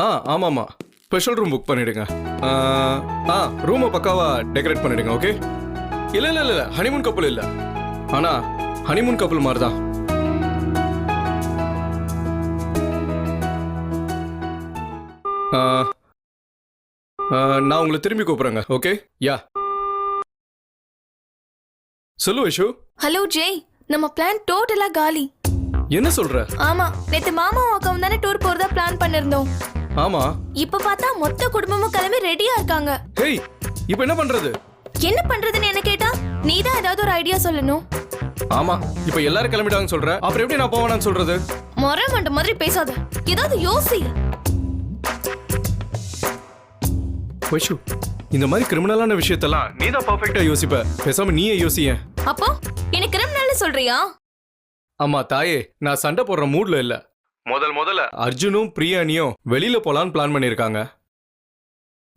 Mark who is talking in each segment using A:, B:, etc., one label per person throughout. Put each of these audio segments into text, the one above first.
A: ஆமாம்மா, special room book பண்ணிடுங்க. ரூமை பக்காவா டெக்கரேட் பண்ணிடுங்க. ஓகே? இல்லை இல்லை இல்லை, ஹனிமூன் கப்பல் இல்லை, ஆனால் ஹனிமூன் கப்பல் மாதிரி தான். நான் உங்களை திரும்பி கூப்பிடுறேங்க. ஓகே? யா, சொல்லு வைஷு.
B: ஹலோ ஜெய், நம்ம பிளான் டோட்டலா காலி.
A: என்ன சொல்ற?
B: ஆமா, நேத்து மாமா அக்காவும் தானே டூர் போறதா பிளான் பண்ணிருந்தோம்.
A: ஆமா,
B: இப்ப பார்த்தா மொத்த குடும்பமும் கிளம்பி ரெடியா இருக்காங்க.
A: ஹேய், இப்போ என்ன பண்றது?
B: என்ன பண்றதுன்னு என்ன கேட்டா நீ தான் ஏதாவது ஒரு ஐடியா சொல்லணும்.
A: ஆமா, இப்போ எல்லாரும் கிளம்பிட்டாங்கன்னு சொல்ற, அப்புறம் எப்படி நான் போவேன்னு சொல்றது?
B: மொறை மண்ட மாதிரி பேசாத, ஏதாவது யோசி.
A: வைஷு, இந்த மாதிரி கிரிமினலான விஷயத்தெல்லாம் நீ தான் பர்ஃபெக்ட்டா யோசிப்ப. பேசாம நீயே யோசியேன்.
B: அப்போ என்ன கிரிமினல்னு சொல்றியா?
A: அம்மா தாயே, நான் சண்டை போடுற மூட்ல இல்ல. முதல்ல அர்ஜுனும் பிரியாணியும் வெளியில போலான்னு பிளான் பண்ணிருக்காங்க.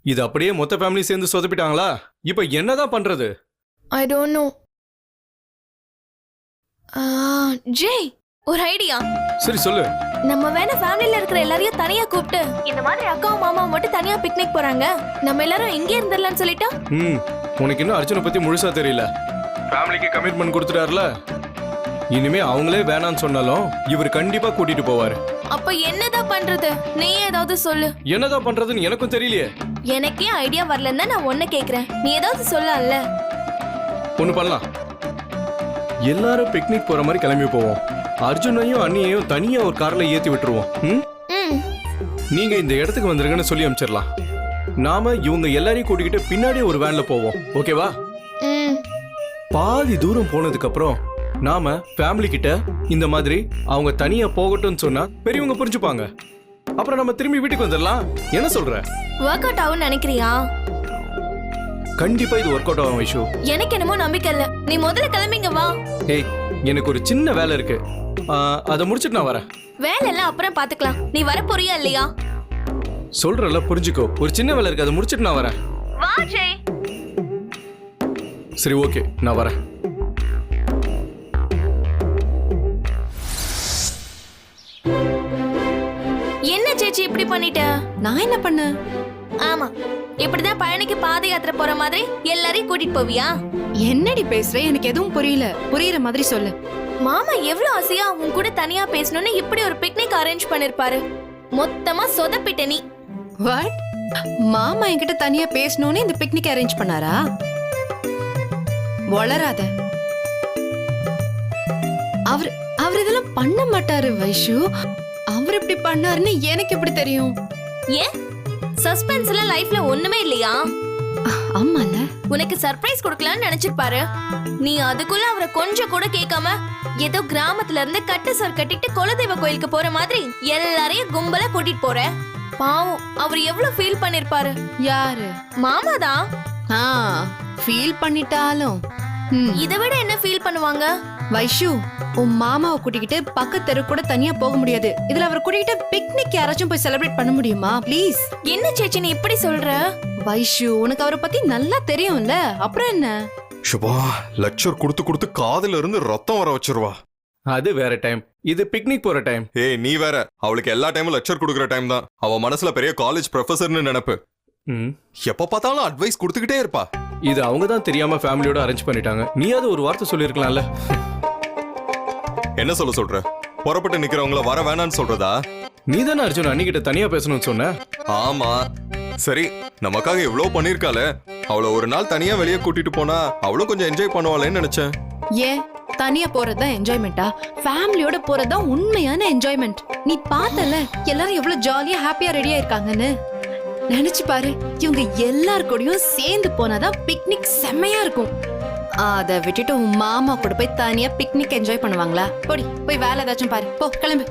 A: இது அப்படியே மொத்த ஃபேமிலி சேர்ந்து சொதப்பிட்டாங்களா? இப்ப என்னதான் பண்றது?
B: I don't know. ஜெய், ஒரு ஐடியா.
A: சரி சொல்லு.
B: நம்ம வேணா ஃபேமிலில இருக்கிற எல்லாரையும் தனியா கூப்பிட்டு இந்த மாதிரி அக்காவும் மாமாவும் மட்டும் தனியா பிக்னிக் போறாங்க, நம்ம எல்லாரும் இங்கே இருந்துடலாம்னு சொல்லிட்டா?
A: உனக்கு இன்னும் அர்ஜுனை பத்தி முழுசா தெரியல. ஃபேமிலிக்கு கமிட்மெண்ட் கொடுத்துட்டாருல, இனிமே அவங்களே வேணான்னு சொன்னாலும் இவர் கண்டிப்பா கூட்டிட்டு போவாரு.
B: அப்ப என்னதான் பண்றது? நீ ஏதாவது சொல்லு.
A: என்னதான் பண்றதுன்னு எனக்கும் தெரியலையே.
B: எனக்கே ஐடியா வரலன்னா நான் ஒன்ன கேக்குறேன், நீ ஏதாவது சொல்லல.
A: ஒண்ணு பண்ணலாம், எல்லாரும் பிக்னிக் போற மாதிரி கிளம்பி போவோம். அர்ஜுனையும் அண்ணியையும் தனியா ஒரு கார்ல ஏத்தி விட்டுருவோம். நீங்க இந்த இடத்துக்கு வந்துருங்கன்னு சொல்லி அனுப்பிச்சிடலாம். நாம இவங்க எல்லாரையும் கூட்டிக்கிட்டு பின்னாடி ஒரு வேன்ல போவோம். ஓகேவா? பாதி தூரம் போனதுக்கு அப்புறம் நாம ஃபேமிலி கிட்ட இந்த மாதிரி அவங்க தனியா போகட்டும்னு சொன்னா பெரியவங்க புரிஞ்சுப்பாங்க. அப்புறம் நம்ம திரும்பி வீட்டுக்கு வந்துடலாம். என்ன சொல்ற?
B: வொர்க் அவுட் ஆகும் நினைக்கிறியா?
A: கண்டிப்பா இது ஒர்க் அவுட் ஆகும் வைஷு.
B: எனக்கு என்னமோ நம்பிக்கை இல்ல. நீ முதல்ல கிளம்பிங்க வா.
A: ஏய், எனக்கு ஒரு சின்ன வேலை இருக்கு, அதை முடிச்சிட்டு நான் வரேன்.
B: வேலை எல்லாம் அப்புறம் பாத்துக்கலாம். நீ வர போறியா இல்லையா?
A: சொல்றல, புரிஞ்சுக்கோ. ஒரு சின்ன வேலை இருக்கு, அதை முடிச்சிட்டு நான் வரேன்.
B: வா ஜெய்.
A: சரி, ஓகே, நான் வரேன்.
B: என்ன சேச்சி இப்படி பண்ணிட்ட?
C: நான் என்ன பண்ண?
B: ஆமா, இப்படிதான் பழனிக்கு பாத யாத்திரை போற மாதிரி எல்லாரையும் கூட்டிட்டு போவியா?
C: என்னடி பேசுற? எனக்கு எதுவும் புரியல. புரியுற மாதிரி சொல்லு.
B: மாமா எவ்வளவு ஆசையா உன் கூட தனியா பேசணும்னு இப்படி ஒரு பிக்னிக் அரேஞ்ச் பண்ணிருப்பாரு. மொத்தமா சொதப்பிட்ட நீ.
C: வாட்? மாமா என்கிட்ட தனியா பேசணும்னு இந்த பிக்னிக் அரேஞ்ச் பண்ணாரா? வளராத. அவர் இதெல்லாம் பண்ண மாட்டாரு வைஷு. அவர் இப்படி பண்ணாருன்னு எனக்கு எப்படி தெரியும்?
B: ஏன் சஸ்பென்ஸ்ல லைஃப்ல ஒண்ணுமே இல்லையா?
C: ஆமால,
B: உனக்கு சர்ப்ரைஸ் கொடுக்கலாம்னு நினைச்சிருப்பாரு. நீ அதுக்குள்ள அவரை கொஞ்சம் கூட கேட்காம ஏதோ கிராமத்துல இருந்து கட்டு சர் கட்டிட்டு குலதெய்வ கோயிலுக்கு போற மாதிரி எல்லாரையும் கும்பலா கூட்டிட்டு போற. பாவம், அவர் எவ்வளவு ஃபீல் பண்ணிருப்பாரு.
C: யாரு?
B: மாமாதான்.
C: ஃபீல் பண்ணிட்டாலும்
B: இதை விட என்ன ஃபீல் பண்ணுவாங்க?
C: வைஷு, உன் மாமாவை கூட்டிக்கிட்டு பக்கத்து தெரு கூட தனியா போக முடியாது. இதுல அவர் கூட்டிக்கிட்டு பிக்னிக் யாராச்சும் போய் செலிப்ரேட் பண்ண முடியுமா? ப்ளீஸ்.
B: என்ன சேச்சி நீ இப்படி சொல்ற?
C: வைஷு, உனக்கு அவரை பத்தி நல்லா தெரியும்ல, அப்புறம் என்ன?
D: சுபா, லெக்சர் கொடுத்து காதுல இருந்து ரத்தம் வர வச்சிருவா.
A: அது வேற டைம், இது பிக்னிக் போற டைம்.
D: ஏய், நீ வேற. அவளுக்கு எல்லா டைமும் லெக்சர் கொடுக்குற டைம் தான். அவ மனசுல பெரிய காலேஜ் ப்ரொஃபசர்னு நினைப்பு. எப்ப பார்த்தாலும் அட்வைஸ் கொடுத்துக்கிட்டே இருப்பா.
A: இது அவங்க தான் தெரியாம ஃபேமிலியோட அரேஞ்ச் பண்ணிட்டாங்க. நீயாவது ஒரு வார்த்தை சொல்லிருக்கலாம்ல.
D: என்ன சொல்ற? புறப்பட்டு நிக்கிறவங்கள வர வேணான்னு சொல்றதா?
A: நீ தானே அர்ஜுன் அன்னிக்கிட்ட தனியா பேசணும்னு சொன்ன.
D: ஆமா, சரி, நமக்காக எவ்வளவு பண்ணிருக்காளே, அவளை ஒரு நாள் தனியா வெளியே கூட்டிட்டு போனா அவளும் கொஞ்சம் என்ஜாய் பண்ணுவாளேன்னு நினைச்சேன்.
C: ஏன் தனியா போறதுதான் என்ஜாய்மெண்டா? ஃபேமிலியோட போறதுதான் உண்மையான என்ஜாய்மெண்ட். நீ பார்த்தல எல்லாரும் எவ்வளவு ஜாலியா ஹாப்பியா ரெடியா இருக்காங்கன்னு. நினைச்சு பாரு, இவங்க எல்லார் கூடயும் சேர்ந்து போனாதான் பிக்னிக் செம்மையா இருக்கும். அத விட்டுட்டு உன் மாமா கூட போய் தனியா பிக்னிக் என்ஜாய் பண்ணுவாங்களா? போடி, போய் வேலை ஏதாச்சும் பாரு. போ, கிளம்பு.